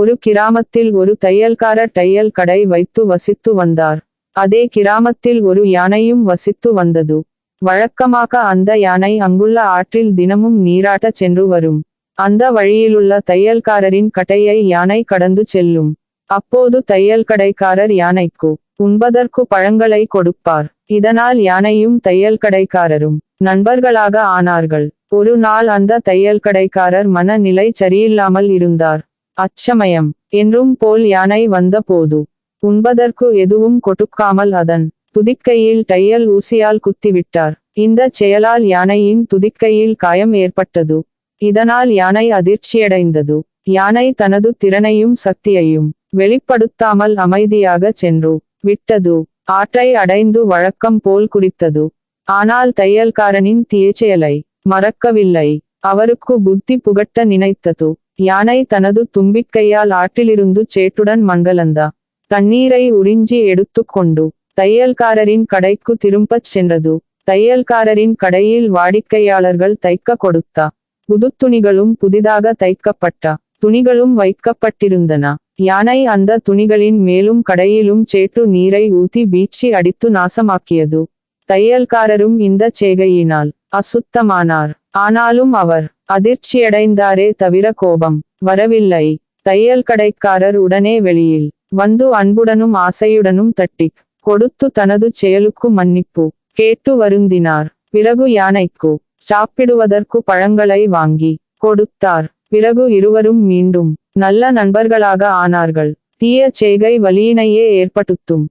ஒரு கிராமத்தில் ஒரு தையல்காரர் தையல் கடை வைத்து வசித்து வந்தார். அதே கிராமத்தில் ஒரு யானையும் வசித்து வந்தது. வழக்கமாக அந்த யானை அங்குள்ள ஆற்றில் தினமும் நீராட்டச் சென்று வரும். அந்த வழியிலுள்ள தையல்காரரின் கடையை யானை கடந்து செல்லும். அப்போது தையல் கடைக்காரர் யானைக்கு உண்பதற்கு பழங்களை கொடுப்பார். இதனால் யானையும் தையல் கடைக்காரரும் நண்பர்களாக ஆனார்கள். ஒரு நாள் அந்த தையல் கடைக்காரர் மனநிலை சரியில்லாமல் இருந்தார். அச்சமயம் என்றும் போல் யானை வந்த போது உண்பதற்கு எதுவும் கொடுக்காமல் அதன் துதிக்கையில் தையல் ஊசியால் குத்திவிட்டார். இந்த செயலால் யானையின் துதிக்கையில் காயம் ஏற்பட்டது. இதனால் யானை அதிர்ச்சியடைந்தது. யானை தனது திறனையும் சக்தியையும் வெளிப்படுத்தாமல் அமைதியாக சென்று விட்டது. ஆற்றை அடைந்து வழக்கம் போல் குறித்தது. ஆனால் தையல்காரனின் தீயச்செயலை மறக்கவில்லை. அவருக்கு புத்தி புகட்ட நினைத்தது. யானை தனது தும்பிக்கையால் ஆற்றிலிருந்து சேற்றுடன் மண்கலந்த தண்ணீரை உறிஞ்சி எடுத்துக்கொண்டு தையல்காரரின் கடைக்கு திரும்பச் சென்றது. தையல்காரரின் கடையில் வாடிக்கையாளர்கள் தைக்க கொடுத்த புது துணிகளும் புதிதாக தைக்கப்பட்ட துணிகளும் வைக்கப்பட்டிருந்தன. யானை அந்த துணிகளின் மேலும் கடையிலும் சேற்று நீரை ஊற்றி பீச்சி அடித்து நாசமாக்கியது. தையல்காரரும் இந்த செய்கையினால் அசுத்தமானார். ஆனாலும் அவர் அதிர்ச்சியடைந்தாரே தவிர கோபம் வரவில்லை. தையல் கடைக்காரர் உடனே வெளியில் வந்து அன்புடனும் ஆசையுடனும் தட்டிக் கொடுத்து தனது செயலுக்கு மன்னிப்பு கேட்டு வருந்தினார். பிறகு யானைக்கு சாப்பிடுவதற்கு பழங்களை வாங்கி கொடுத்தார். பிறகு இருவரும் மீண்டும் நல்ல நண்பர்களாக ஆனார்கள். தீய செய்கை வலியினையே ஏற்படுத்தும்.